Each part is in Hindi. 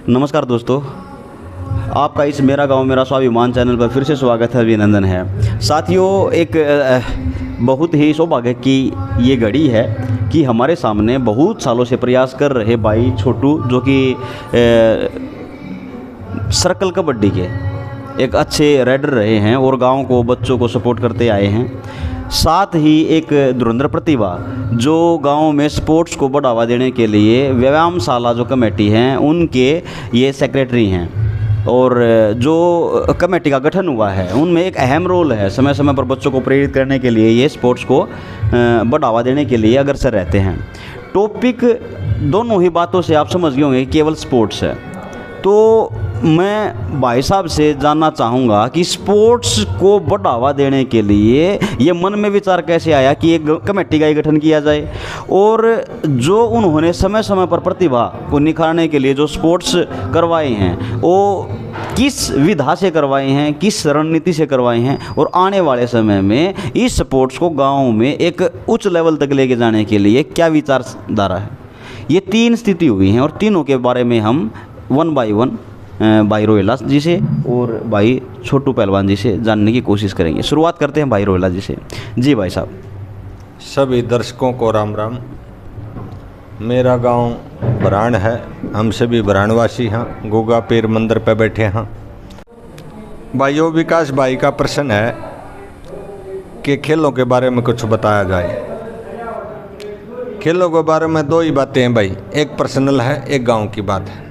नमस्कार दोस्तों, आपका इस मेरा गांव मेरा स्वाभिमान चैनल पर फिर से स्वागत है, अभिनंदन है। साथियों, एक बहुत ही सौभाग्य की ये घड़ी है कि हमारे सामने बहुत सालों से प्रयास कर रहे भाई छोटू, जो कि सर्कल कबड्डी के एक अच्छे रेडर रहे हैं और गांव को, बच्चों को सपोर्ट करते आए हैं। साथ ही एक धुरंधर प्रतिभा जो गांव में स्पोर्ट्स को बढ़ावा देने के लिए व्यायामशाला जो कमेटी हैं उनके ये सेक्रेटरी हैं, और जो कमेटी का गठन हुआ है उनमें एक अहम रोल है। समय समय पर बच्चों को प्रेरित करने के लिए ये स्पोर्ट्स को बढ़ावा देने के लिए अग्रसर रहते हैं। टॉपिक दोनों ही बातों से आप समझ गए होंगे, केवल स्पोर्ट्स है। तो मैं भाई साहब से जानना चाहूँगा कि स्पोर्ट्स को बढ़ावा देने के लिए ये मन में विचार कैसे आया कि एक कमेटी का गठन किया जाए, और जो उन्होंने समय समय पर प्रतिभा को निखारने के लिए जो स्पोर्ट्स करवाए हैं वो किस विधा से करवाए हैं, किस रणनीति से करवाए हैं, और आने वाले समय में इस स्पोर्ट्स को गाँव में एक उच्च लेवल तक लेके जाने के लिए क्या विचारधारा है। ये तीन स्थिति हुई हैं और तीनों के बारे में हम वन बाय वन भाई रोहिला जी से और भाई छोटू पहलवान जी से जानने की कोशिश करेंगे। शुरुआत करते हैं भाई रोहिला जी से। जी भाई साहब। सभी दर्शकों को राम राम। मेरा गांव बराण है, हम सभी बराणवासी हैं, गोगा पीर मंदिर पर बैठे हैं। भाइयों, विकास भाई का प्रश्न है कि खेलों के बारे में कुछ बताया जाए। खेलों के बारे में दो ही बातें हैं भाई, एक पर्सनल है, एक गांव की बात है।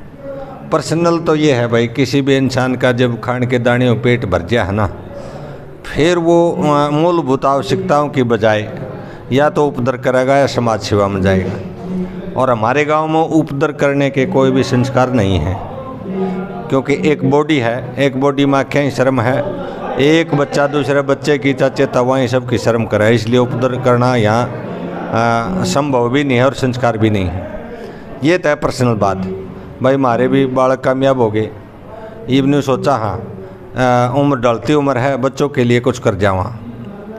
पर्सनल तो ये है भाई, किसी भी इंसान का जब खाने के दाने और पेट भर गया है ना, फिर वो मूलभूत आवश्यकताओं की बजाय या तो उपद्र करेगा या समाज सेवा में जाएगा। और हमारे गांव में उपद्र करने के कोई भी संस्कार नहीं है, क्योंकि एक बॉडी है, एक बॉडी में आँखें शर्म है, एक बच्चा दूसरे बच्चे की चाचे तवाएँ सबकी शर्म करे, इसलिए उपद्र करना यहाँ संभव भी नहीं है और संस्कार भी नहीं है। ये तो है पर्सनल बात। भाई हमारे भी बालक कामयाब हो गए, इवने सोचा हाँ उम्र ढलती उम्र है, बच्चों के लिए कुछ कर जावा,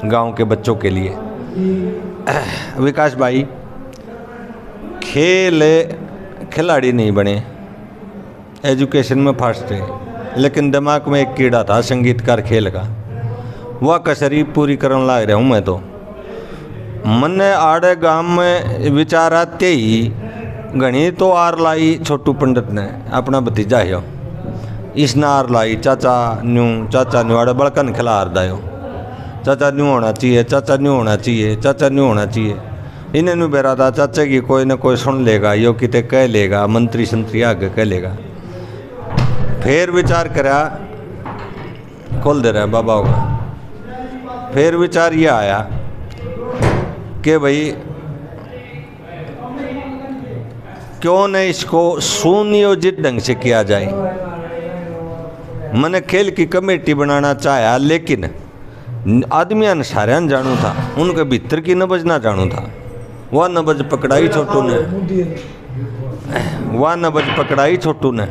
गांव के बच्चों के लिए। विकास भाई खिलाड़ी नहीं बने, एजुकेशन में फर्स्ट है, लेकिन दिमाग में एक कीड़ा था संगीतकार खेल का, वह कसरी पूरी करने लग रहा हूँ मैं। तो मन आड़े गांव में विचार आते ही घनी तो आर लाई छोटू पंडित ने, अपना भतीजा है इसने आर लाई, चाचा न्यू आड़े बड़कन खिला आर दायो, चाचा न्यू होना चाहिए, चाचा न्यू होना चाहिए, चाचा न्यू होना चाहिए। इन्हें न्यू बेरा था चाचा की कोई ना कोई सुन लेगा, यो किते कह लेगा, मंत्री संतरी आगे कह लेगा। फिर विचार करा, खोल दे रहा बाबा होगा। फिर विचार ये आया कि भाई क्यों न इसको सुनियोजित ढंग से किया जाए। मैंने खेल की कमेटी बनाना चाहा, लेकिन आदमियां सारे जानू था, उनके भीतर की नबज ना जानू था। वह नबज पकड़ाई छोटू ने, वह नबज पकड़ाई छोटू ने।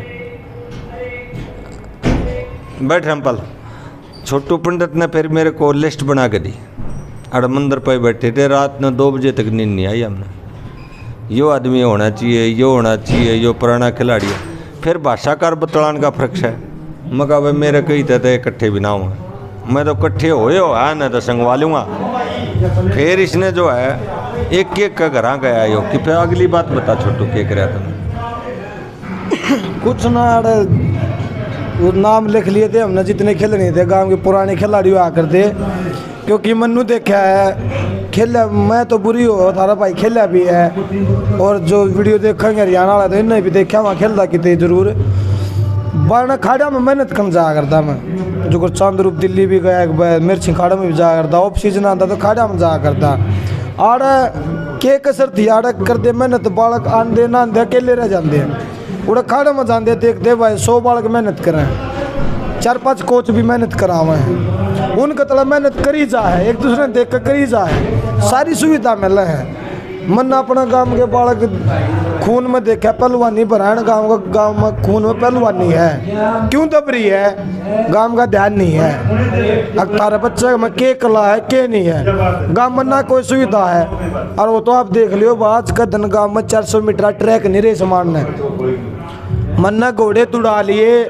बैठ रंपल, छोटू पंडित ने फिर मेरे को लिस्ट बना के दी। अड़ मंदिर पर बैठे थे, रात में 2 बजे तक नींद नहीं आई हमने। यो आदमी होना चाहिए, यो होना चाहिए, यो पुराना खिलाड़ी है। फिर भाषाकार बतलान का फर्क है। मैं कहा भाई मेरे कई थे इकट्ठे भी ना हुआ, मैं तो इकट्ठे हो ना तो संगवा लूँगा। फिर इसने जो है एक एक का घर गया यो कि फिर अगली बात बता छोटू क्या कराया तुमने। कुछ ना वो नाम लिख लिए थे हमने, जितने खेल नहीं थे गांव के पुराने खिलाड़ी हुआ करते, क्योंकि मन्नू देखा है खेला, मैं तो बुरी हो थारा भाई खेला भी है, और जो वीडियो देखेंगे हरियाणा वाला तो इन्हें भी देखा वहाँ खेलता कितने जरूर। बारना खाड़ा में मेहनत कम जाया करता मैं, जो कुछ चांद रूप दिल्ली भी गया, एक बार मिर्ची खाड़ा में भी जाया करता, ऑफ सीजन आता तो खाड़ा में जाया करता। आड़े के कसर थी, आड़े करते मेहनत, बालक आंदे ना आंदे अकेले रह जाते हैं, उड़े खाड़े में जाते देखते भाई 100 बालक मेहनत करें, 4-5 कोच भी मेहनत करा हुए हैं, उनका तला मेहनत करी जा है, एक दूसरे देख कर करी जा है, सारी सुविधा मिल है। मन अपना गांव के बालक खून में देखा पहलवानी बरान, गांव में खून में पहलवानी है, क्यों दबरी है, गांव का ध्यान नहीं है। अखारे बच्चे में के कला है के नहीं है, गांव में ना कोई सुविधा है। और वो तो आप देख लियो आज का दिन गांव में 400 मीटर ट्रैक नहीं रहे समान है, मन्ना घोड़े तुड़ा लिए,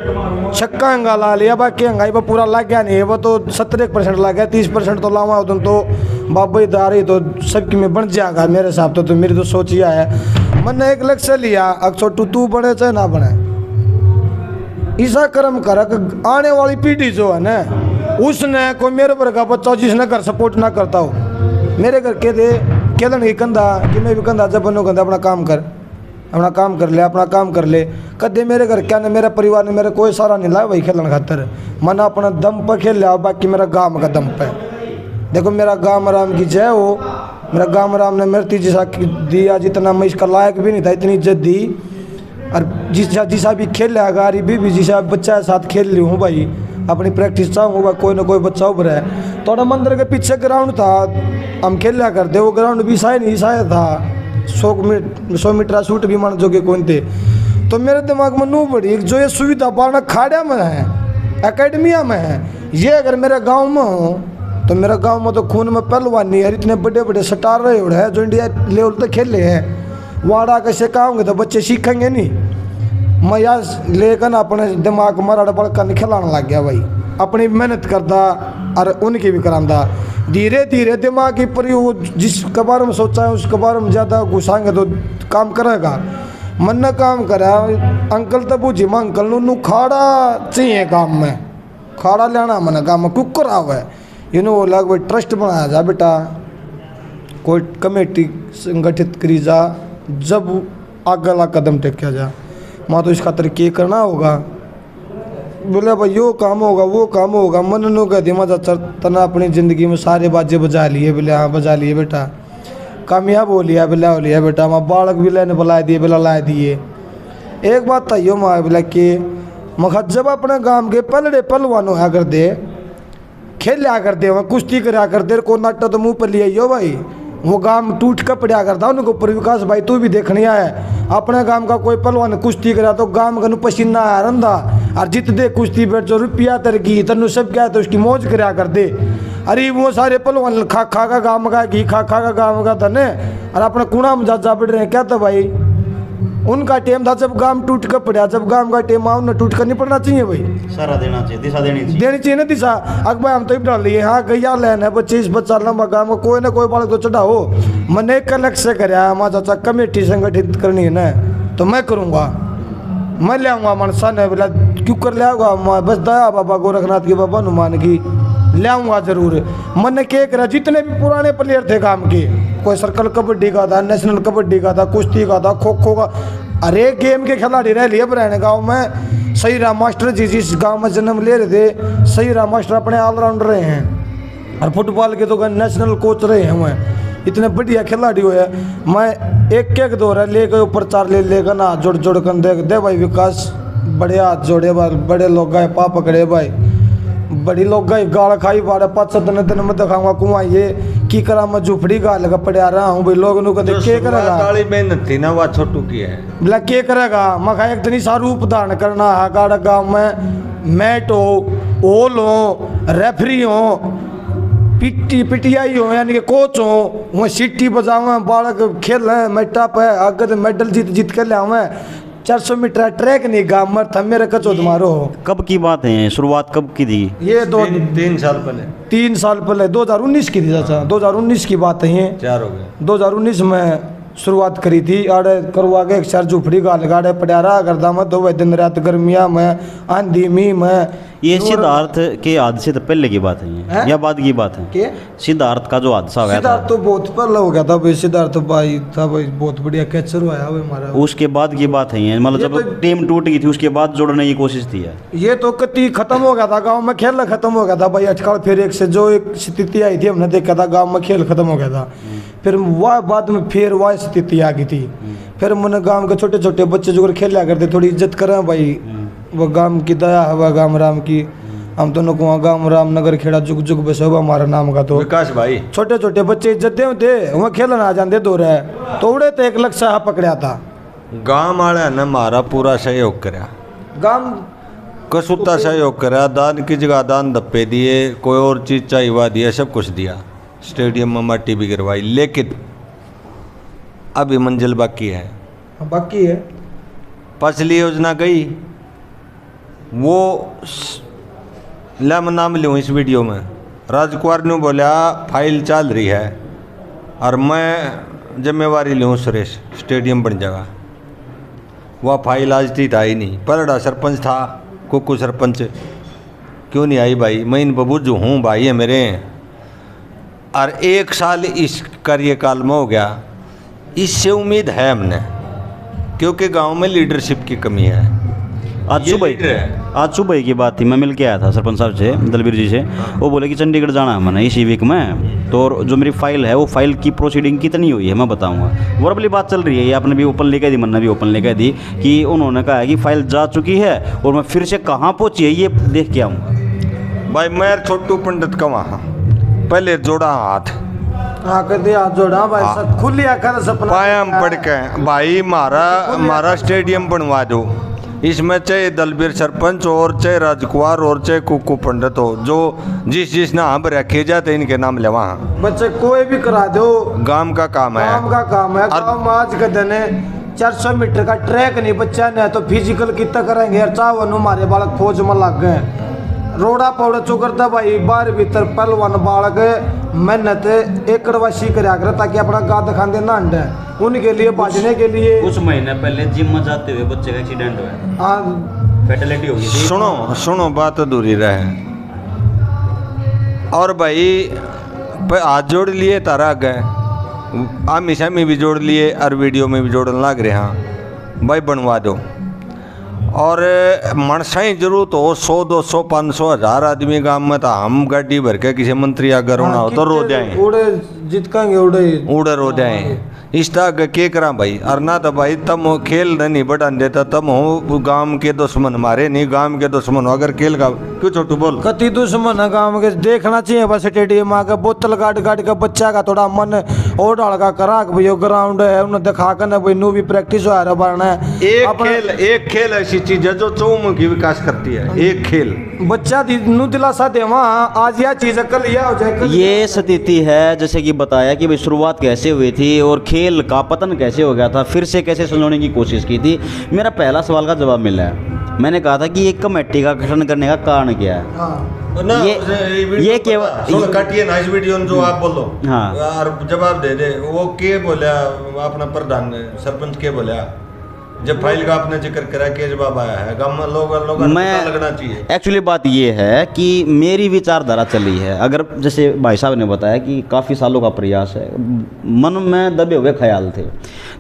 छक्का अंगा ला लिया, बाकी अंगाई पर पूरा लग गया नहीं है। वो तो 70% लग गया, 30% तो लावा हो तुम तो बाबा दारी तो सबकी में बन जाएगा मेरे हिसाब तो मेरी तो सोच ही है। मैंने एक लक्ष्य लिया, अब छोटू तू बने चाहे ना बने, ऐसा कर्म कर आने वाली पीढ़ी जो है ना, उसने कोई मेरे पर का बच्चा जिसने घर सपोर्ट ना करता हो, मेरे घर के दे खेलन की कंधा कि मैं भी कंधा जब बनो कंधा अपना काम कर, अपना काम कर ले, अपना काम कर ले। कदे मेरे घर क्या ने मेरे परिवार ने मेरे कोई सारा नहीं लाया भाई खेलन खातर, मन अपना दम पर खेल लिया, बाकी मेरा गाँव का दम पे। देखो मेरा गाँव राम की जय हो, मेरा गाँव राम ने मेरे जैसा दिया जितना मैं इसका लायक भी नहीं था, इतनी इज्जत दी। और जिसा भी खेल रहा गारी भी जिसा बच्चा के साथ खेल रही हूँ भाई, अपनी प्रैक्टिस चाहूँगा कोई ना कोई बच्चा उभर है। थोड़ा मंदिर के पीछे ग्राउंड था, हम खेल लिया करते, वो ग्राउंड भी शायद था 100 मीटर शूट भी मान जोगे कौन थे। तो मेरे दिमाग में नू पड़ी जो ये सुविधा पाना खाड़ा में है, एकेडमिया में है, ये अगर मेरे गांव में हो तो मेरा गांव में तो खून में पहलवानी है, इतने बड़े बड़े स्टार रहे हैं जो इंडिया लेवल तक खेले हैं, वहाँ कैसे कहोगे तो बच्चे सीखेंगे नहीं। मैं यार लेकर ना अपने दिमाग मारा बड़का खिलाने लग गया भाई, अपनी मेहनत करता और उनकी भी कराता। धीरे धीरे दिमाग की पर वो जिसके बारे में सोचा है उसके बारे में ज़्यादा घुसाएंगे तो काम करेगा। मन ने काम करा, अंकल तो पूछी मैं अंकल नू खाड़ा चाहिए काम में, खाड़ा लेना मैंने काम में कुकर आवा है, वो लग भाई ट्रस्ट बनाया जा बेटा, कोई कमेटी संगठित करी जा, जब अगला कदम टेकिया जा, माँ तो इस खातर के करना होगा। बोले भाई यो काम होगा वो काम होगा, मन नो कह दिया मजा तना अपनी ज़िंदगी में सारे बाजे बजा लिए। बोले हाँ बजा लिए बेटा, कामयाब हो लिया बिला हो लिया बेटा, माँ बालक भी लेने बुला दिए बिला ला दिए। एक बात था यो माँ बोला कि मखा जब अपने गांव के पलड़े पलवान होया कर दे, खेल लिया करते वहाँ कुश्ती करा करते, को नाटा तो मुँह पर लिया यो भाई, वो गांव टूट कर पड़ा करता उनको ऊपर। विकास भाई तू भी देखने आया, अपने गांव का कोई पहलवान कुश्ती करा तो गांव का पसीना आया रंधा, और जित दे कुश्ती पर जो रुपया तरकी तनु सब क्या तो उसकी मौज करा कर दे। अरे वो सारे पहलवान खा खा का गाँव का घी खा खा का गाँव का धन, और अपने कुड़ा में जा बढ़ रहे हैं क्या था भाई। उनका टाइम था जब गांव टूट कर पड़ा, जब गांव का टाइम आओ ना टूट कर नहीं पड़ना चाहिए भाई, सारा देना चाहिए, दिशा देनी चाहिए ना दिशा। अकबर हम तो डाल लिए हाँ गैया लेन है 25 बच्चा लंबा गाँव में कोई ना कोई बालक तो चढ़ाओ। मैंने एक लक्ष्य कराया हमारा चाचा कमेटी संगठित करनी है ना, तो मैं करूँगा, मैं ले आऊँगा मनसा ने बोला क्यों कर ले आऊँगा, मैं बस दया बाबा गोरखनाथ के बाबा हनुमान की ले आऊँगा जरूर। मैंने क्या करा, जितने भी पुराने प्लेयर थे काम के, कोई सर्कल कबड्डी का था, नेशनल कबड्डी का था, कुश्ती का था, खो खो का, अरे गेम के खिलाड़ी रह लिए पुराने गाँव में। सही राम मास्टर जी जिस गांव में जन्म ले रहे थे, सही राम मास्टर अपने ऑलराउंडर रहे हैं, और फुटबॉल के तो नेशनल कोच रहे हैं, वह इतने बढ़िया खिलाड़ी हुए। मैं एक एक दो रहा ले गए ऊपर 4 ले लेकर ना जोड़ जोड़ कर देख दे भाई विकास, बड़े हाथ जोड़े भाई, बड़े लोग गए पा पकड़े भाई, बड़ी लोग गई गाड़ खाई बाड़े 5 दिन में दिखाऊंगा कुआं ये की करा, मैं झुपड़ी गा लगा पड़ा रहा हूँ भाई, लोग नु कहते के करेगा, काली मेहनत थी ना वो छोटू की है, बोला के करेगा। मैं कहा एक दिन सा रूप धारण करना है गाड़ गाँव में, मैट हो ओल हो रेफरी हो पिटियाई हो यानी कि कोच हो, वहाँ सीटी बजावे बालक खेल मेटा पे आगे मेडल जीत के ले आवे। 400 मीटर ट्रैक नहीं गाँव में था मेरे कचो तुम्हारो। कब की बात है, शुरुआत कब की थी? ये 3 साल पहले, 3 साल पहले 2019 की थी चाचा, 2019 की बात है ये, 4 हो गए। 2019 में शुरुआत करी थी। आड़े करवा के एक चार झुपड़ी गाल गाड़े पड़ारा करदा में दो दिन रात गर्मिया में आंधी मी में। ये सिद्धार्थ के हादसे तो पहले की बात है या बाद की बात है? के सिद्धार्थ का जो हादसा हुआ था, सिद्धार्थ तो बहुत पहले हो गया था भाई, सिद्धार्थ भाई था भाई, बहुत बढ़िया कैचर हुआ है हमारा। उसके बाद की बात है ये, मतलब जब तो टीम टूट गई थी उसके बाद जोड़ने की कोशिश थी है। ये तो कति खत्म हो गया था गांव में, खेल खत्म हो गया था भाई अटकाल। फिर एक से जो एक स्थिति आई थी हमने देखा था गांव में खेल खत्म हो गया था, फिर वह बाद में फिर वह स्थिति आ गई थी। फिर मैंने गांव के छोटे छोटे बच्चे जो खेला करते थोड़ी इज्जत करें भाई, वो गांव की दया है गांव राम की। हम दोनों को गांव राम नगर खेड़ा जुग जुग बसोबा हमारा नाम का। तो विकास भाई छोटे छोटे बच्चे इज्जत दे वहाँ खेलन आ जाते दो रहे तो उड़े तो एक लक्ष्य पकड़ा था। गांव वाले ने हमारा पूरा सहयोग करा, गांव कसूता सहयोग करा, दान की जगह दान धप्पे दिए, कोई और चीज़ चाहिए हुआ दिया, सब कुछ दिया। स्टेडियम में मट्टी भी गिरवाई, लेकिन अभी मंजिल बाकी है। बाकी है पछली योजना गई वो ला मैं नाम लूँ इस वीडियो में। राजकुमार ने बोला फाइल चल रही है और मैं जिम्मेवारी लूँ सुरेश स्टेडियम बन जाएगा। वह फाइल आज थी था ही नहीं। पलड़ा सरपंच था कुकू सरपंच, क्यों नहीं आई भाई? मैं इन बबू जो हूँ भाई है मेरे। और 1 साल इस कार्यकाल में हो गया। इससे उम्मीद है हमने, क्योंकि गांव में लीडरशिप की कमी है। आज सुबह की बात थी, मैं मिल के आया था सरपंच साहब से, दलबीर जी से। वो बोले कि चंडीगढ़ जाना है मैंने इसी वीक में, तो और जो मेरी फाइल है वो फाइल की प्रोसीडिंग कितनी हुई है मैं बताऊंगा। वर्बली बात चल रही है, ये आपने भी ओपन लेकर दी, मैंने भी ओपन लेकर दी कि उन्होंने कहा है कि फाइल जा चुकी है और मैं फिर से कहाँ पहुँची है ये देख के आऊँगा। भाई मैं छोटू पंडित का वहाँ पहले जोड़ा हाथ, हाँ कर दिया हाथ जोड़ा भाई, सब खुली आकर सपना पाया पड़ के भाई मारा स्टेडियम बनवा दो। इसमें चाहे दलबीर सरपंच और चाहे राजकुमार और चाहे कुकू पंडित हो, जो जिस नाम रखे जाते इनके नाम ले वहाँ बच्चे कोई भी करा दो। गांव का काम है, गांव का काम है। गांव में आज के दिन 400 मीटर का ट्रैक नहीं बच्चा ने तो फिजिकल कितना करेंगे यार। चावल हमारे बालक फौज में लग गए, रोड़ा पौड़ा चुकरता भाई बाहर भीतर पहलवान बालक मेहनत एकड़वासी करा कर ताकि अपना गाद खाते ना अंडे उनके लिए बचने के लिए। कुछ महीने पहले जिम में जाते हुए बच्चे का एक्सीडेंट हुआ, हाँ फैटेलिटी हो गई थी। सुनो बात अधूरी रहे। और भाई हाथ जोड़ लिए तारा गए, हमेशा में भी जोड़ लिए और वीडियो में भी जोड़ने लग रहे। हाँ भाई बनवा दो। और मनसा ही जरूरत हो 100 200 500 1000 आदमी गांव में, तो हम गाड़ी भर के किसी मंत्री अगर होना हो तो रो जाए, उड़े जितकांगे उड़े रो जाए। इस तरह के करा भाई। और ना तो भाई तम खेल नहीं बढ़ान देता, तम हो गांव के दुश्मन हमारे नहीं, गांव के दुश्मन हो। अगर खेल का क्यों छोटू बोल कति दुश्मन है गांव के, देखना चाहिए बस स्टेडियम आके बोतल गाड़ के बच्चा का थोड़ा मन और डाल का करा भाई ग्राउंड है उन्हें दिखा कर भाई नू भी प्रैक्टिस हो रहा बनना है। एक खेल ऐसी चीज है जो चौमुखी की विकास करती है। एक खेल बच्चा नू दिलासा दे आज यह चीज कल यह हो जाए। ये स्थिति है जैसे कि बताया कि भाई शुरुआत कैसे हुई थी और खेल का पतन कैसे हो गया था, फिर से कैसे सुलझाने की कोशिश की थी। मेरा पहला सवाल का जवाब मिला है। मैंने कहा था कि एक कमेटी का गठन करने का कारण क्या है। हाँ। ये केवल काटिए ना इस वीडियो में जो आप बोलो। हाँ और जवाब दे दे वो के बोला अपना प्रधान सरपंच के बोला जब फाइल का आपने जिक्र करा के जवाब आया है गांव में लोग मैं लगना चाहिए। एक्चुअली बात ये है कि मेरी विचारधारा चली है। अगर जैसे भाई साहब ने बताया कि काफ़ी सालों का प्रयास है, मन में दबे हुए ख्याल थे,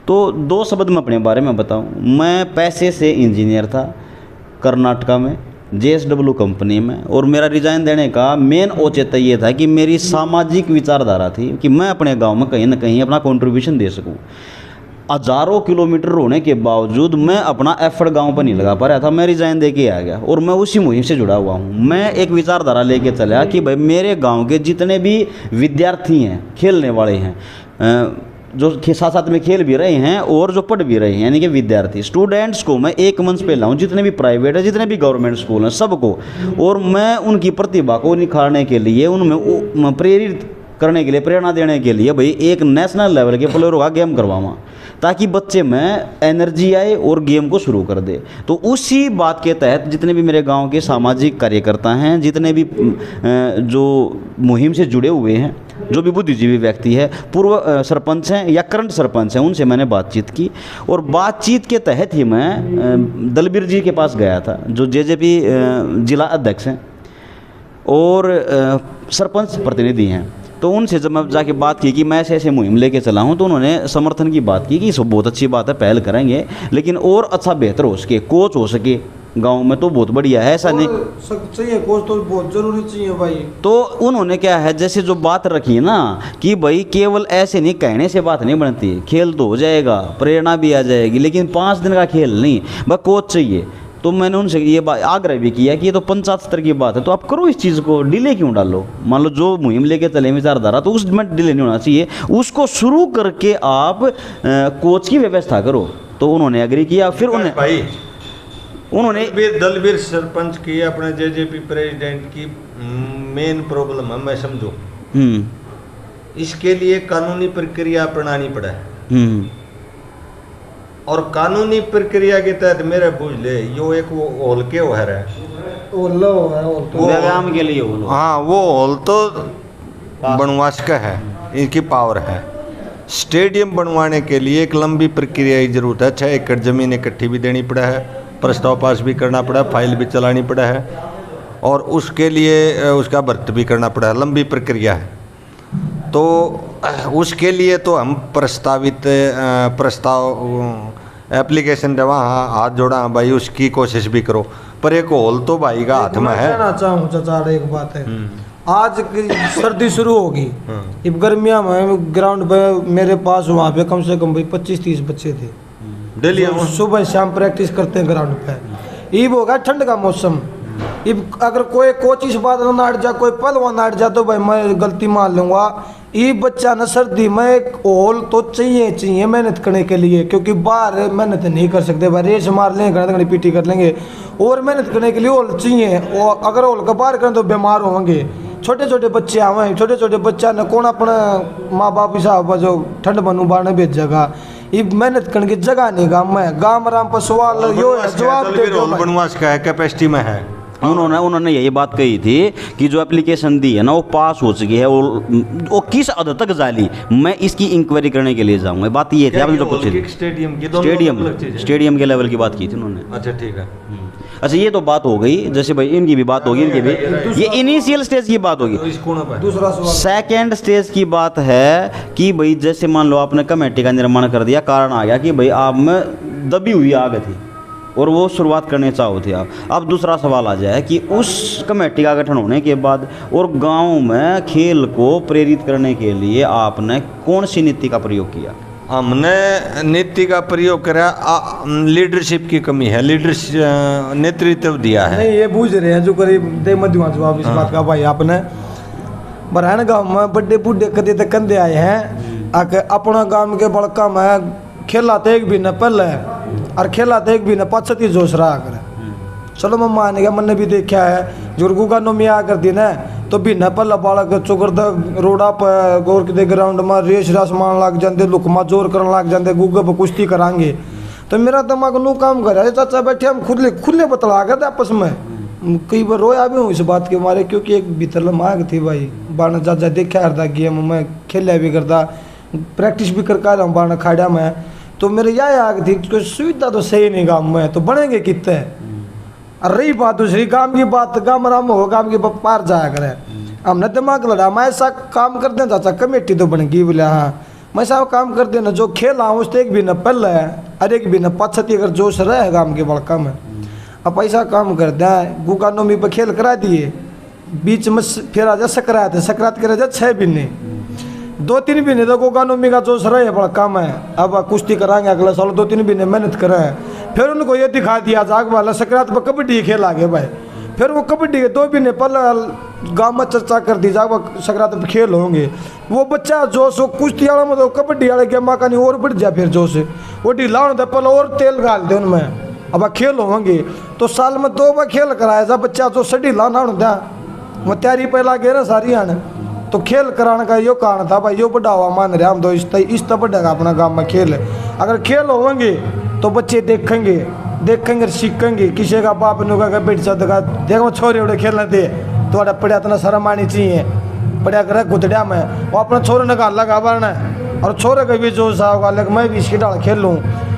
तो 2 शब्द मैं अपने बारे में बताऊं। मैं पैसे से इंजीनियर था कर्नाटका में JSW कंपनी में, और मेरा रिजाइन देने का मेन औचित्य ये था कि मेरी सामाजिक विचारधारा थी कि मैं अपने गाँव में कहीं ना कहीं अपना कॉन्ट्रीब्यूशन दे सकूँ। हज़ारों किलोमीटर होने के बावजूद मैं अपना एफर्ट गांव पर नहीं लगा पा रहा था। मैं रिजाइन दे के आ गया और मैं उसी मुहिम से जुड़ा हुआ हूं। मैं एक विचारधारा लेके चला कि भाई मेरे गांव के जितने भी विद्यार्थी हैं, खेलने वाले हैं, जो साथ साथ में खेल भी रहे हैं और जो पढ़ भी रहे हैं, यानी कि विद्यार्थी स्टूडेंट्स को मैं एक मंच पे लाऊं, जितने भी प्राइवेट है जितने भी गवर्नमेंट स्कूल हैं सबको, और मैं उनकी प्रतिभा को निखारने के लिए उनमें प्रेरित करने के लिए, प्रेरणा देने के लिए भाई एक नेशनल लेवल के प्लेयरों का गेम करवाऊँ ताकि बच्चे में एनर्जी आए और गेम को शुरू कर दे। तो उसी बात के तहत जितने भी मेरे गांव के सामाजिक कार्यकर्ता हैं, जितने भी जो मुहिम से जुड़े हुए हैं, जो भी बुद्धिजीवी व्यक्ति है, पूर्व सरपंच हैं या करंट सरपंच हैं, उनसे मैंने बातचीत की और बातचीत के तहत ही मैं दलबीर जी के पास गया था जो JJP जिला अध्यक्ष हैं और सरपंच प्रतिनिधि हैं। तो उनसे जब मैं जाके बात की कि मैं ऐसे ऐसे मुहिम लेके चला हूँ, तो उन्होंने समर्थन की बात की कि सब बहुत अच्छी बात है, पहल करेंगे, लेकिन और अच्छा बेहतर हो सके, कोच हो सके गांव में तो बहुत बढ़िया है। ऐसा नहीं चाहिए, कोच तो बहुत जरूरी चाहिए भाई। तो उन्होंने क्या है जैसे जो बात रखी ना कि भाई केवल ऐसे नहीं कहने से बात नहीं बनती, खेल तो हो जाएगा, प्रेरणा भी आ जाएगी, लेकिन 5 दिन का खेल नहीं, बस कोच चाहिए। तो मैंने उनसे ये बात आग्रह भी किया कि ये तो पंचायत स्तर की बात है, तो आप करो इस चीज़ को, डिले क्यों डालो। मान लो जो मुहिम लेके चले विचारधारा, तो उसमें डिले नहीं होना चाहिए, उसको शुरू करके आप कोच की व्यवस्था करो। तो उन्होंने एग्री किया। फिर उन्होंने दलबीर सरपंच की अपने JJP प्रेसिडेंट की मेन प्रॉब्लम है, मैं समझूं इसके लिए कानूनी प्रक्रिया अपनानी पड़ा है। और कानूनी प्रक्रिया के तहत मेरे बुझ ले यो एक वो हॉल के वो है वो लो है वो तो व्यायाम के लिए वो लोग। हाँ वो हॉल तो बनवास का है, इनकी पावर है। स्टेडियम बनवाने के लिए एक लंबी प्रक्रिया की जरूरत है। 6 एकड़ जमीन इकट्ठी भी देनी पड़ा है, प्रस्ताव पास भी करना पड़ा है, फाइल भी चलानी पड़ा है और उसके लिए उसका भर्त भी करना पड़ा है, लंबी प्रक्रिया है। तो उसके लिए तो हम प्रस्ताव एप्लीकेशन जब वहाँ हाथ जोड़ा भाई उसकी कोशिश भी करो, पर एक हॉल तो भाई का हाथ में है। कहना चाहूँ चाचा एक बात है, आज की सर्दी शुरू होगी, अब गर्मियाँ में ग्राउंड पे मेरे पास वहाँ पे कम से कम भाई 25-30 बच्चे थे डेली सुबह शाम प्रैक्टिस करते हैं ग्राउंड पे। ईब होगा ठंड का मौसम, इब अगर कोई कोच इस बात में नाट जा, कोई पहलवान नाट जा तो भाई मैं गलती मान लूँगा। ये बच्चा न सर्दी में एक हॉल तो चाहिए मेहनत करने के लिए, क्योंकि बाहर मेहनत नहीं कर सकते भाई, रेस मार लेंगे घड़ी पीटी कर लेंगे और मेहनत करने के लिए हॉल चाहिए। और अगर हॉल का बाहर करें तो बीमार होंगे, छोटे छोटे बच्चे आवे, छोटे छोटे बच्चा न कौन अपना माँ बाप हिसाब जो ठंड बनू बाढ़ भेजेगा, ये मेहनत करने की जगह नहीं गाँव में। गाँव राम पर सवाल यो है जवाब दे दो। बनवास का है, कैपेसिटी में है। उन्होंने यही बात कही थी कि जो एप्लीकेशन दी है ना वो पास हो चुकी है, वो किस हद तक जाली, मैं इसकी इंक्वायरी करने के लिए जाऊंगा। बात ये थी आपने जो पूछी थी स्टेडियम के लेवल की बात की थी उन्होंने। अच्छा ठीक है। अच्छा ये तो बात हो गई, जैसे भाई इनकी भी बात होगी, इनकी भी ये इनिशियल स्टेज की बात होगी। दूसरा सवाल सेकेंड स्टेज की बात है कि भाई जैसे मान लो आपने कमेटी का निर्माण कर दिया, कारण आ गया कि भाई आप में दबी हुई आग थी और वो शुरुआत करने चाहो थे आप। अब दूसरा सवाल आ जाए कि उस कमेटी का गठन होने के बाद और गांव में खेल को प्रेरित करने के लिए आपने कौन सी नीति का प्रयोग किया? हमने नीति का प्रयोग करा, लीडरशिप की कमी है, लीडरशिप नेतृत्व दिया है। नहीं ये बूझ रहे हैं जो करीब दे मध्यमा जवाब इस बात का भाई आपने। बरहन गाँव में बड़े बूढ़े कदे तक कंधे आए हैं, आके अपना गाँव के बड़का में खेला तो एक भी न पहले और खेला तो एक भी न 5 जोश रहा कर। चलो मैं मान गया, मैंने भी देखा है जुर्गू का नोमी आ कर दी ना तो भी न पहला बालक चुकर रोडा पर गोर के ग्राउंड में रेस रास मान लग जाते, लुकमा जोर करने लग जाते, गूगे पर कुश्ती करांगे। तो मेरा दिमाग नू काम कर रहा है, चाचा बैठे हम खुले बतला करते आपस में। कई बार रोया भी हूँ इस बात के मारे, क्योंकि एक भीतर मांग थी भाई बाण चाचा देखा करता गेम में, खेला भी करता, प्रैक्टिस भी करके आ रहा हूँ बाण खाड़ा में। तो मेरे यह आग थी कोई सुविधा तो सही नहीं गाँव में, तो बनेंगे कितने। और रही बात दूसरी काम की बात, गाँव राम हो गाँव की पार जाया करे, हमने दिमाग लड़ा मैं ऐसा काम कर दें चाचा, कमेटी तो बन गई बोले हाँ मैं ऐसा काम कर देना जो खेला हूँ उससे एक भी न पहले है और एक भी न 5 अगर जोश रहे गाँव के बड़का में। अब ऐसा काम कर दें गुगा नोमी पर खेल करा दिए, बीच में फिर आ जाए सकरात करा जाए 6 महीने 2-3 महीने तो गुगा नोमी का जोश रहे बड़ा काम है। अब कुश्ती कराएंगे अगले साल, 2-3 महीने मेहनत करें, फिर उनको ये दिखा दिया जाग वाला सकरात पर कबड्डी खेल आगे भाई, फिर वो कबड्डी के 2 महीने पहले गाँव में चर्चा कर दी जाग सकरात पर खेल होंगे। वो बच्चा जोश वो कुश्ती वाला में तो कबड्डी वाले गेम का नहीं और बढ़ जाए, फिर जोश वो ढीला होने पहले और तेल डाल दे उनमें। अब खेल होंगे तो साल में 2 बार खेल कराया जा, बच्चा जो सड़ी लाना होता वो तैयारी पहला गे ना सारी आने, तो खेल कराने का यो कारण था भाई, यो बढ़ावा मान रहे हम तो इस तरह बढ़ेगा अपना गाँव में खेल। अगर खेल होंगे तो बच्चे देखेंगे सीखेंगे, किसी का बाप ने कहा बेट चौथा देखो छोरे उड़े खेलने दे तो पढ़िया इतना शर्म आनी चाहिए, पढ़िया करे गुदड़िया में वो अपना छोरे ने गाल लगा बारना और छोरे का भी जोश आओगा लग मैं भी इसकी डाल खेल लूँ।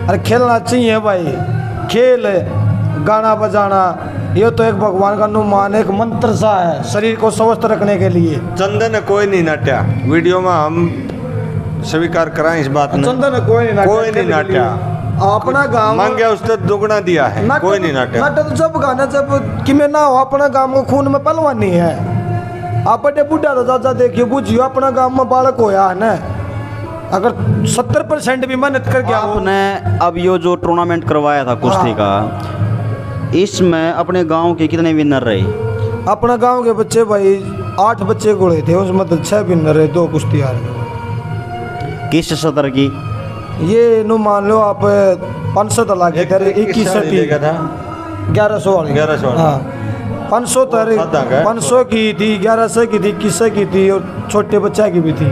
अरे खेलना चाहिए भाई, खेल गाना बजाना ये तो एक भगवान का अनुमान एक मंत्र सा है शरीर को स्वस्थ रखने के लिए। चंदन कोई नहीं नाट्या, वीडियो में हम स्वीकार कराएं इस बात में, चंदन कोई नहीं नाट्या, अपना गाँव मांगे उसने दुगना दिया है, कोई नहीं नाट्या। नाटक जब गाना जब कि मैं ना हो अपना गाँव में खून में पहलवानी है। आप बड़े बूढ़ा तो दादा देखिए बुझियो अपना गाँव में बालक होया है ना, अगर 70% भी मेहनत कर गया आपने अब ये जो टूर्नामेंट करवाया था कुश्ती का, इसमें अपने गांव के कितने विनर रहे? अपना गांव के बच्चे भाई 8 बच्चे गोले थे, उसमें तो 6 विनर रहे, 2 कुश्ती हार गए। किस सतर की? ये नो मान लो आप 500 तला के थे, 21 था 1100 वाली 1100 हाँ 500 की थी, 1100 की थी, 21 की थी और छोटे बच्चा की भी थी।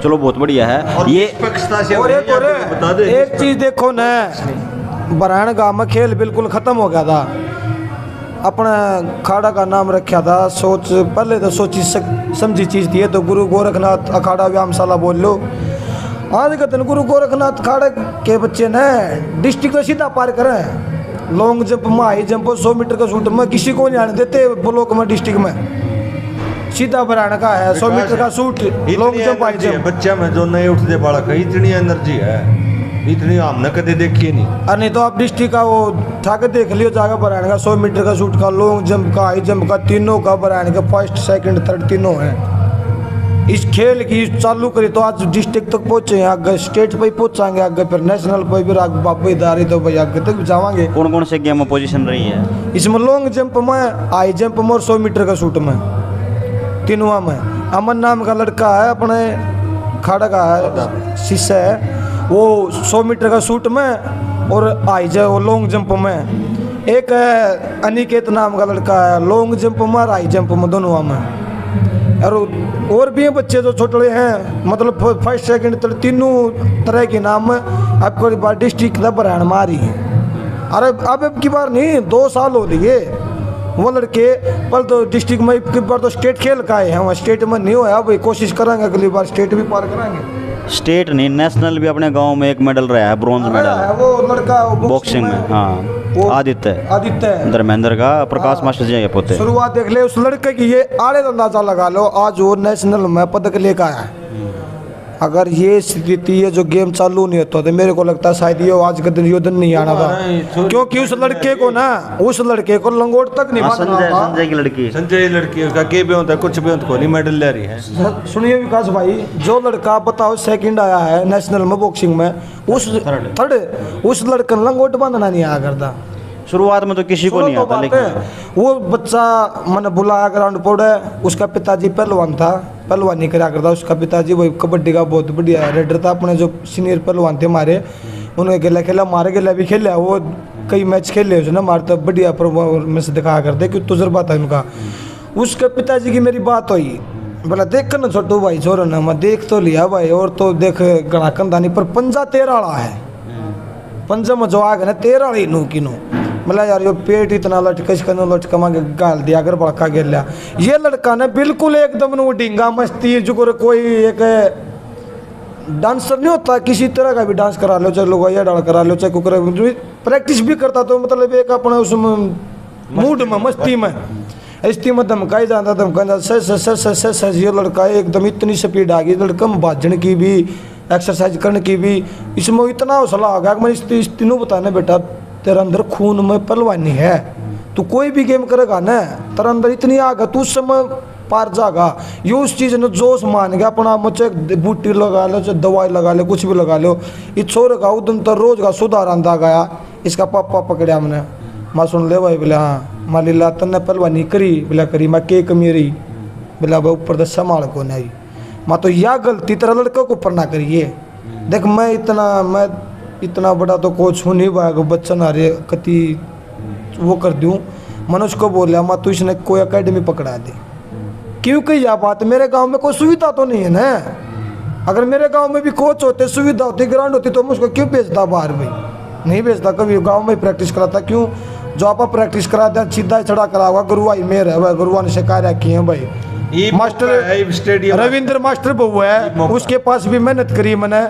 चलो बहुत बढ़िया है ये। और एक चीज़ देखो न, बरहान गाँव में खेल बिल्कुल ख़त्म हो गया था। अपना अखाड़ा का नाम रखा था, सोच पहले तो सोची समझी चीज़ थी, तो गुरु गोरखनाथ अखाड़ा व्यायामशाला बोल लो। आज के दिन गुरु गोरखनाथ अखाड़े के बच्चे ने डिस्ट्रिक्ट तो सीधा पार करें। लॉन्ग जंप में, हाई जंप, 100 मीटर का शूट में किसी को नहीं आने देते ब्लॉक में, डिस्ट्रिक्ट में सीधा बरहान का है 100 मीटर का shoot, long jump, high jump. बच्चा में जो नए उठते बालक है, इतनी एनर्जी है, इतनी हमने कभी देखी नहीं। अरे नहीं तो आप डिस्ट्रिक्ट का वो ठाकर देख लियो जाएगा बरहान का 100 मीटर का शूट का, लॉन्ग जंप का, हाई जंप का, तीनों का बरहान का फर्स्ट सेकंड थर्ड तीनों है। इस खेल की चालू करी तो आज डिस्ट्रिक्ट तक पहुंचे हैं, आगे स्टेट पे पहुंचाएंगे, आगे फिर नेशनल पे भी बाबेदारी तो भाई आगे तक जावांगे। कौन कौन से गेम में पोजीशन रही है इसमें? लॉन्ग जंप में, हाई जंप में और 100 मीटर का शूट में, तीनों में। अमन नाम का लड़का है, अपने खाड़ा का है, शिष्य है, वो 100 मीटर का शूट में और हाई जंप, लॉन्ग जंप में। एक है अनिकेत नाम का लड़का है, लॉन्ग जंप में और हाई जंप में, दोनों में। और भी हैं बच्चे जो छोटे हैं, मतलब फर्स्ट सेकंड थर्ड तीनों तरह के नाम में आपको बार डिस्ट्रिक्ट का बरहान मारी है। अरे अब की बार नहीं, 2 साल हो लिए वो लड़के, पर तो डिस्ट्रिक्ट में एक बार तो स्टेट खेल का है, वहाँ स्टेट में नहीं होया, भाई कोशिश करेंगे अगली बार स्टेट भी पार कराएंगे। स्टेट नहीं, नेशनल भी अपने गांव में एक मेडल रहा है, ब्रॉन्ज मेडल वो लड़का बॉक्सिंग में। हाँ, आदित्य धर्मेंद्र का, प्रकाश मास्टर जी के पोते। शुरुआत देख ले उस लड़के की, ये आड़े अंदाजा लगा लो, आज वो नेशनल में पदक लेकर आया है। अगर ये स्थिति है, जो गेम चालू नहीं होता तो मेरे को लगता है शायद ये आज के दिन यो दिन नहीं आना था, क्योंकि उस लड़के को ना, उस लड़के को लंगोट तक नहीं मारना था। संजय की लड़की, संजय लड़की, उसका के भी होता है, कुछ भी होता, कोई मेडल ले रही है। सुनिए विकास भाई, जो लड़का बताओ सेकंड आया है नेशनल में बॉक्सिंग में, उस थर्ड उस लड़का लंगोट बांधना नहीं आया करता। शुरुआत में तो किसी को नहीं आता, लेकिन वो बच्चा मैंने बुलाया ग्राउंड पौड़े, उसका पिताजी पहलवान था, पहलवानी करा करता। उसका पिताजी वही कबड्डी का बहुत बढ़िया रेडर था, अपने जो सीनियर पहलवान थे हमारे, उन्होंने गेला खेला, मारे गेला भी खेला, वो कई मैच खेले उसने, मारे तो बढ़िया परफॉर्मेंस दिखाया करते, क्योंकि तजुर्बा था उनका। उसके पिताजी की मेरी बात हुई, बोला देख कर ना छोटू भाई छोरो ना, मैं देख तो लिया भाई, और तो देख गणा कंधानी पर पंजा 13 वाला है, पंजा में जो आ गया ना 13 वाली नू की नू, मतलब यार यो पेट इतना लटका, इसका लटका मांगे गाल दिया अगर बड़का गिर। ये लड़का ने बिल्कुल एकदम वो ढींगा मस्ती, जो कोई एक डांसर नहीं होता, किसी तरह का भी डांस करा लो, चाहे लोग डाल करा लो, चाहे कुकर प्रैक्टिस भी करता, तो मतलब एक अपना उस मूड में, मस्ती में, इस्ती में धमकाई जाता, धमका सर ये लड़का एकदम इतनी स्पीड आ गई लड़का में, भाजन की भी, एक्सरसाइज करने की भी, इसमें इतना हौसला आ गया। मैं इस तीनों बताने बेटा, तेरे अंदर खून में पहलवानी है, तू कोई भी गेम करेगा ना, तेरे अंदर इतनी आग, तू उस समय पार जागा। ये उस चीज़ ने जोश मान गया अपना, मुझे बूटी लगा लो, चाहे दवाई लगा लो, कुछ भी लगा लो। इस छोरे का उदम तो रोज का सुधार आंदा गया। इसका पापा पकड़ा हमने, माँ सुन ले भाई, बोले हाँ माँ लीला तन्ने पहलवानी करी, बोला करी, मैं के कमी रही, बोला भाई ऊपर तो संभाल को नहीं, माँ तो यह गलती तेरा लड़का को ऊपर ना करिए। देख मैं इतना बड़ा तो कोच हूँ नहीं भाई, बच्चा ना रे कति वो कर दूँ। मनोज को बोल माँ तू इसने कोई एकेडमी पकड़ा दे, क्योंकि यह बात मेरे गांव में कोई सुविधा तो नहीं है ना। अगर मेरे गांव में भी कोच होते, सुविधा होती, ग्राउंड होती, तो मैं उसको क्यों भेजता बाहर भाई, नहीं भेजता। कभी गांव में प्रैक्टिस कराता, क्यों जो आप प्रैक्टिस कराते हैं सीधा चढ़ा करा हुआ, गुरुआ ही मेर है भाई, गुरुआ ने सिखा रखी है भाई। मास्टर रविंद्र मास्टर बहु है, उसके पास भी मेहनत करी मैंने,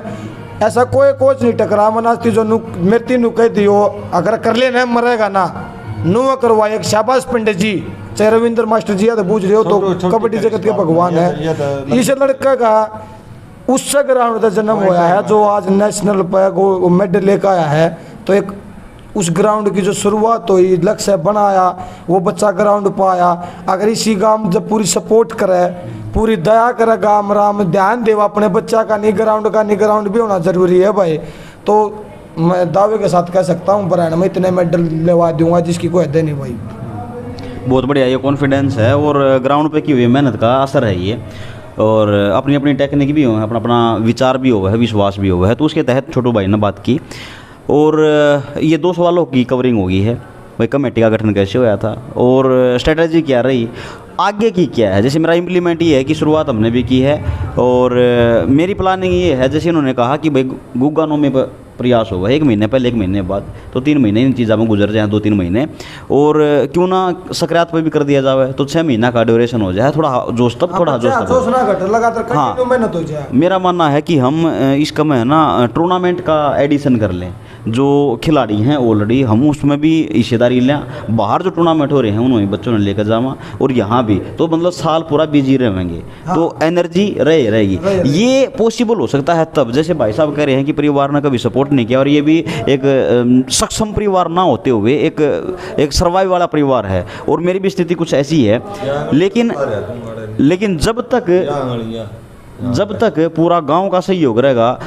ऐसा कोई कोच नहीं टकरा मना जो मेरे तीनों कह दियो, अगर कर लेना मरेगा ना नु करवा। एक शाबाश पंडित जी, चाहे रविंद्र मास्टर जी तो पूछ रहे हो, तो कबड्डी जगत के भगवान है। इस लड़का का उससे ग्राउंड का जन्म हुआ है, जो आज नेशनल पर मेडल लेकर आया है। तो एक उस ग्राउंड की जो शुरुआत हुई, लक्ष्य बनाया, वो बच्चा ग्राउंड पर आया। अगर इसी गांव जब पूरी सपोर्ट करे, पूरी दया करे, गांव राम ध्यान देवा अपने बच्चा का, नहीं ग्राउंड भी होना जरूरी है भाई। तो मैं दावे के साथ कह सकता हूँ बरहान में इतने मेडल लेवा दूंगा जिसकी कोई हद नहीं भाई। बहुत बढ़िया, ये कॉन्फिडेंस है और ग्राउंड पे की हुई मेहनत का असर है ये, और अपनी अपनी टेक्निक भी हो है, अपना अपना विचार भी हुआ है, विश्वास भी हुआ है। तो उसके तहत छोटू भाई ने बात की, और ये 2 सवालों की कवरिंग हो गई है भाई, कमेटी का गठन कैसे हुआ था और स्ट्रेटजी क्या रही, आगे की क्या है? जैसे मेरा इम्प्लीमेंट ये है कि शुरुआत हमने भी की है और मेरी प्लानिंग ये है, जैसे उन्होंने कहा कि भाई गुगानों में प्रयास होगा 1 महीने पहले, 1 महीने बाद, तो 3 महीने इन चीज़ों में गुजर जाए, 2-3 महीने, और क्यों ना सक्रियत पे भी कर दिया जाए तो 6 महीना का ड्यूरेशन हो जाए, थोड़ा जोश तब लगातार कंटिन्यू मेहनत हो जाए। मेरा मानना है कि हम इसका में है ना टूर्नामेंट का एडिशन कर लें, जो खिलाड़ी हैं ऑलरेडी हम उसमें भी हिस्सेदारी लें, बाहर जो टूर्नामेंट हो रहे हैं उन्होंने बच्चों ने लेकर जावा, और यहाँ भी तो मतलब साल पूरा बिजी रहेंगे। हाँ। तो एनर्जी रहेगी। ये पॉसिबल हो सकता है तब, जैसे भाई साहब कह रहे हैं कि परिवार ने कभी सपोर्ट नहीं किया, और ये भी एक सक्षम परिवार ना होते हुए एक सर्वाइव वाला परिवार है, और मेरी भी स्थिति कुछ ऐसी है, लेकिन जब तक पूरा गांव का सहयोग रहेगा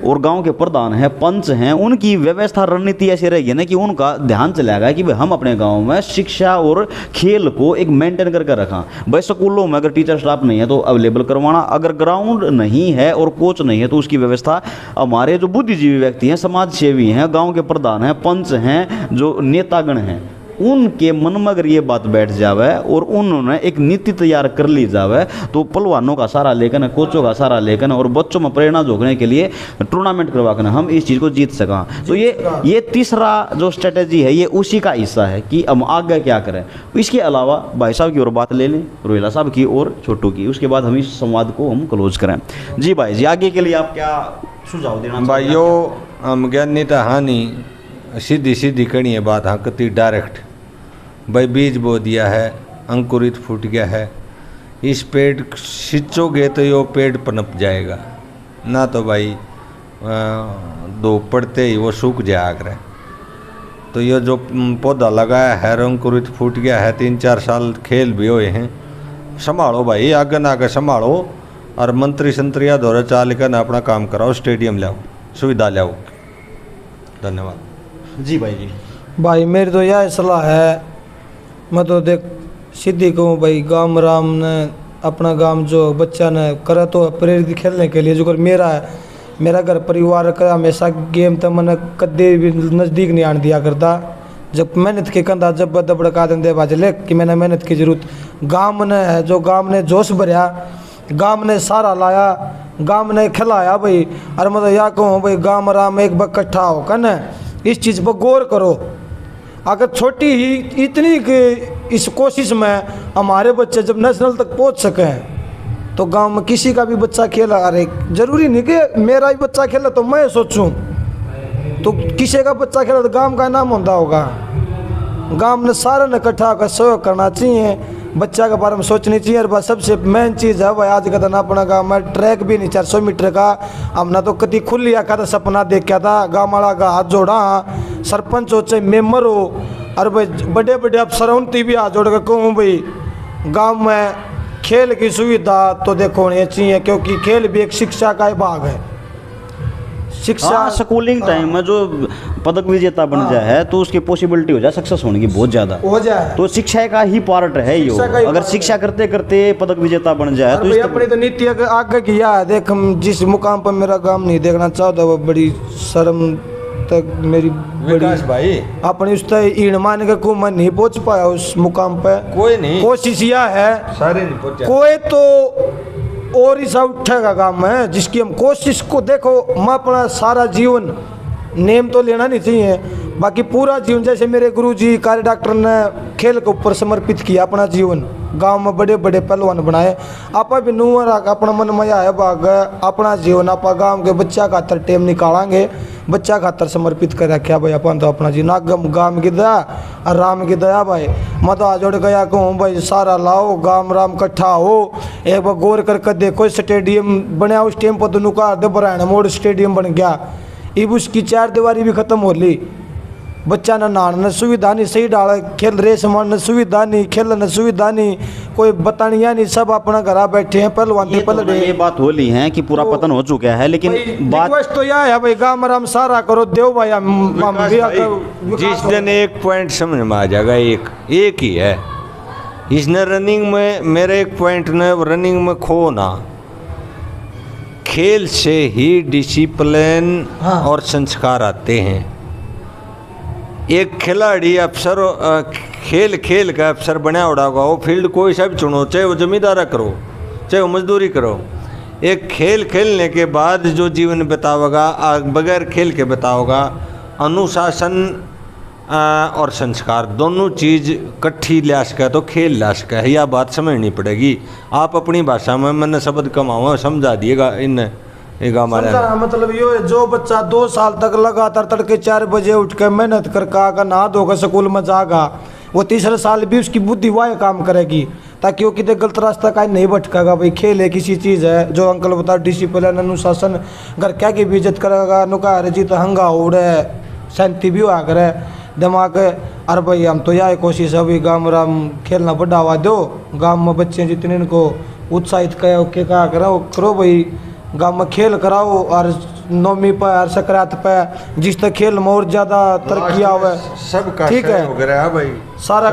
और गांव के प्रधान हैं, पंच हैं, उनकी व्यवस्था रणनीति ऐसी रहेगी ना कि उनका ध्यान चलेगा कि भाई हम अपने गांव में शिक्षा और खेल को एक मेंटेन करके रखा। भाई स्कूलों में अगर टीचर स्टाफ नहीं है तो अवेलेबल करवाना, अगर ग्राउंड नहीं है और कोच नहीं है तो उसकी व्यवस्था हमारे जो बुद्धिजीवी व्यक्ति हैं, समाज सेवी हैं, गाँव के प्रधान हैं, पंच हैं, जो नेतागण हैं, उनके मन में अगर ये बात बैठ जावे और उन्होंने एक नीति तैयार कर ली जावे, तो पहलवानों का सहारा लेकर, कोचों का सहारा लेकर और बच्चों में प्रेरणा जोड़ने के लिए टूर्नामेंट करवा कर हम इस चीज़ को जीत सका। तो ये तीसरा जो स्ट्रेटेजी है ये उसी का हिस्सा है कि हम आगे क्या करें। इसके अलावा भाई साहब की और बात ले लें, रोहिला साहब की और छोटू की, उसके बाद हम इस संवाद को हम क्लोज करें। जी भाई जी, आगे के लिए आप क्या सुझाव देना? भाइयों, हम ज्ञानी तो हानि सीधी सीधी कड़ी है बात, हाँ कति डायरेक्ट। भाई बीज बो दिया है, अंकुरित फूट गया है, इस पेड़ सिंचोगे तो यो पेड़ पनप जाएगा, ना तो भाई दो पड़ते ही वो सूख जाएगा। तो ये जो पौधा लगाया है, अंकुरित फूट गया है, 3-4 साल खेल भी हुए हैं, संभालो भाई, आगे ना आगे संभालो, और मंत्री संतरिया दौरे चाल कर अपना काम कराओ, स्टेडियम लाओ, सुविधा लाओ। धन्यवाद। जी भाई जी। भाई मेरी तो यह सलाह है, मैं तो देख सीधी कहूँ भाई, गांव राम ने अपना गांव जो बच्चा ने करे तो प्रेरित खेलने के लिए, जो कर मेरा घर परिवार का हमेशा गेम तो मैंने कदे भी नज़दीक नहीं आने दिया करता। जब मेहनत के कंधा जब दबड़का देंगे बाजले कि मैंने मेहनत की जरूरत गांव ने है, जो गांव ने जोश भरया, गांव ने सारा लाया, गांव ने खिलाया भाई। और मतलब या कहूँ भाई, गांव राम एक बार इकट्ठा होकर न इस चीज़ पर गौर करो। अगर छोटी ही इतनी इस कोशिश में हमारे बच्चे जब नेशनल तक पहुंच सकें, तो गांव में किसी का भी बच्चा खेला, अरे जरूरी नहीं कि मेरा ही बच्चा खेला तो मैं सोचूं, तो किसी का बच्चा खेला तो गांव का नाम होता होगा। गांव ने सारे ने इकट्ठा होकर सहयोग करना चाहिए, बच्चा के बारे में सोचनी चाहिए। और बस सबसे मेन चीज़ है भाई, आज का दिन अपना गाँव में ट्रैक भी नहीं 400 मीटर का, हमने तो कभी खुल लिया था, सपना देखा था, गाँव वाला का हाथ जोड़ा, सरपंच हो चाहे मेम्बर हो, और भाई बड़े बड़े अफसर उनती भी हाथ जोड़ कर कहूँ भाई, गाँव में खेल की सुविधा तो देखो होनी चाहिए, क्योंकि खेल भी एक शिक्षा का भाग है। शिक्षा स्कूलिंग टाइम में जो पदक विजेता बन जाए तो उसकी पॉसिबिलिटी हो जाए सक्सेस होने की बहुत ज़्यादा हो जाए, तो शिक्षा का ही पार्ट है यो। अगर शिक्षा करते करते पदक विजेता बन जाए तो अपनी तो नीति आगे किया है। देख, हम जिस मुकाम पर मेरा काम नहीं देखना चाहता, वो बड़ी शर्म तक मेरी बड़ी भाई अपनी उस ईण मान के को मैं नहीं पहुंच पाया उस मुकाम पे। कोई नहीं, कोशिश यह है सारे नहीं पहुंचे, कोई तो और ही सब उठेगा काम है जिसकी हम कोशिश को देखो। मैं अपना सारा जीवन नेम तो लेना नहीं चाहिए, बाकी पूरा जीवन, जैसे मेरे गुरुजी कार्य डॉक्टर ने खेल के ऊपर समर्पित किया अपना जीवन, गांव में बड़े बड़े पहलवान बनाए। आप भी नूर अपना मन में है भाग अपना जीवन आप गांव के बच्चा खातर टेम निकालेंगे, बच्चा खातर समर्पित कर रखा भाई अपन तो अपना जीवन आगम गांव की दया और राम की दया भाई। मैं तो आज जोड़ गया कहूँ भाई, सारा लाओ गांव राम इकट्ठा हो, एक बार गौर करके देखो स्टेडियम बनया उस टाइम पर दोनों का बरायण मोड़ स्टेडियम बन गया, इब उसकी 4 दीवारी भी खत्म हो ली, बच्चा न नहाने सुविधा नहीं, सही डाल खेल रेस मारने सुविधा नहीं, खेलने सुविधा नहीं, कोई बतानिया नहीं, सब अपना घर बैठे हैं पहलवान पहले। ये बात हो ली है कि पूरा तो, पतन हो चुका है, लेकिन बात तो यह है भाई, गाँव में हम सारा करो देव भाई, जिस दिन एक पॉइंट समझ में आ जाएगा, एक ही है इसने रनिंग में, मेरे एक पॉइंट ने रनिंग में खो ना, खेल से ही डिसिप्लिन और संस्कार आते हैं। एक खिलाड़ी अफसर खेल खेल का अफसर बना उड़ा होगा। वो फील्ड कोई सा भी चुनो, चाहे वो जमींदारा करो, चाहे वो मजदूरी करो, एक खेल खेलने के बाद जो जीवन बिताओगा, बगैर खेल के बिताओगा, अनुशासन और संस्कार दोनों चीज़ इकट्ठी ला सके तो खेल ला सके है। यह बात समझनी पड़ेगी। आप अपनी भाषा में मैंने शब्द कमाओ समझा दिएगा इन हमारे मतलब ये है, जो बच्चा 2 साल तक लगातार तड़के 4 बजे उठ कर मेहनत कर नहा धोकर स्कूल में जाएगा, वो तीसरे साल भी उसकी बुद्धि वाह काम करेगी, ताकि वो कितने गलत रास्ता का नहीं भटकेगा। भाई खेल है किसी चीज़ है जो अंकल बता, डिसिप्लिन अनुशासन, घर क्या की भी इज्जत करेगा, नुका रजी तो हंगा उड़े शांति भी हुआ करे दिमाग। अरे भाई हम तो यह कोशिश है अभी गाँव में खेलना बढ़ावा दो, गाँव में बच्चे जितने इनको उत्साहित क्या करो भाई, गाँव में खेल कराओ। और नौवीं पर और संक्रांत पर जिस तक खेल में और ज़्यादा तरक्की आवे सबका ठीक है भाई। सारा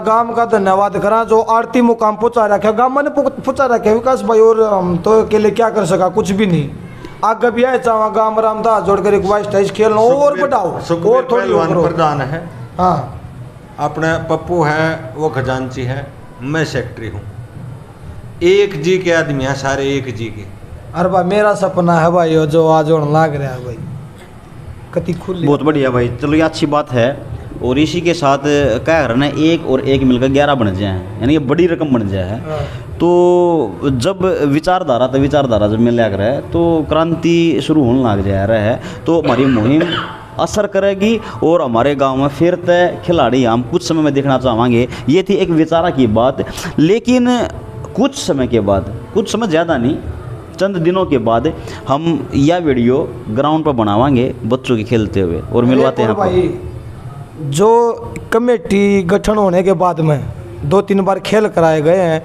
गांव का धन्यवाद करा जो आरती मुकाम पहुँचा रखे, गाँव में पहुँचा रखे विकास भाई। और हम तो अकेले क्या कर सका, कुछ भी नहीं। आगे भी आए चाह गाँव रामदास जोड़कर एक वाइस टाइज खेलना और बढ़ाओ और थोड़ी प्रधान है। हाँ अपने पप्पू है वो खजांची है, मैं सेक्रेटरी हूँ। एक जी के आदमी है सारे, एक जी के। अरे भाई मेरा सपना है भाई जो आज होने लग रहा है भाई, कति खुली। बहुत बढ़िया भाई, चलो ये अच्छी बात है। और इसी के साथ क्या करना है, 1 और 1 मिलकर 11 बन जाए, यानी ये बड़ी रकम बन जाए। तो जब विचारधारा जब मिल रहा है तो क्रांति शुरू होने लग जा रहा है, तो हमारी मुहिम असर करेगी और हमारे गांव में फिर तय खिलाड़ी हम कुछ समय में देखना चाहेंगे। ये थी एक विचारा की बात। लेकिन कुछ समय के बाद, कुछ समय ज़्यादा नहीं, चंद दिनों के बाद हम यह वीडियो ग्राउंड पर बनावाएंगे बच्चों के खेलते हुए और मिलवाते हैं भाई। जो कमेटी गठन होने के बाद में 2-3 बार खेल कराए गए हैं,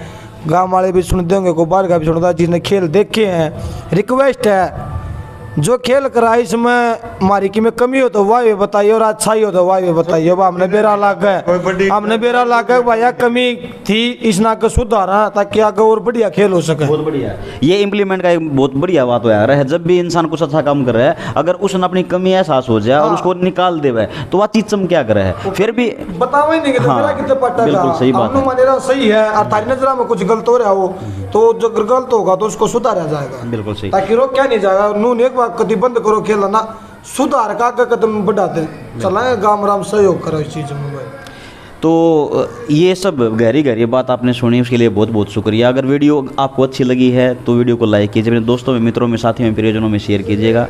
गांव वाले भी सुनते होंगे, को बाहर का भी सुनता है, जिसने खेल देखे हैं। रिक्वेस्ट है जो खेल कराए इसमें हमारी की में कमी हो तो वह भी बताइए और अच्छाई हो तो वह भी बताइए। अब हमने बेरा लागा है, हमने बेरा लागा है भैया, कमी थी इस ना को सुधारा ताकि आगे और बढ़िया खेल हो सके। बहुत बढ़िया, ये इम्प्लीमेंट का एक बहुत बढ़िया बात हो रहा है। जब भी इंसान कुछ अच्छा काम कर रहा है, अगर उसने अपनी कमी एहसास हो जाए और उसको निकाल दे तो वह चीज चम क्या करे है, फिर भी बताओ ही नहीं कि मेरा कितना पट्टा बिल्कुल सही बात है। मेरा सही है और तारी नजर में कुछ गलत हो रहा हो तो जो गलत होगा तो उसको सुधारा जाएगा। बिल्कुल सही, ताकि रोक क्या नहीं जाएगा। नून एक बार कभी बंद करो खेलना ना, सुधार का कदम बढ़ाते चलाए, गाँव राम सहयोग करो इस चीज़ में भाई। तो ये सब गहरी बात आपने सुनी, उसके लिए बहुत बहुत शुक्रिया। अगर वीडियो आपको अच्छी लगी है तो वीडियो को लाइक कीजिए, अपने दोस्तों में, मित्रों में, साथियों में, प्रियजनों में शेयर कीजिएगा,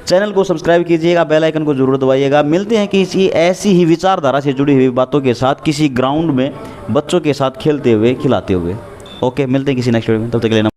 चैनल को सब्सक्राइब कीजिएगा, बेल आइकन को जरूर दबाइएगा। मिलते हैं किसी ऐसी ही विचारधारा से जुड़ी हुई बातों के साथ, किसी ग्राउंड में बच्चों के साथ खेलते हुए, खिलाते हुए। ओके, मिलते हैं किसी नेक्स्ट वीडियो में, तब तक के लिए।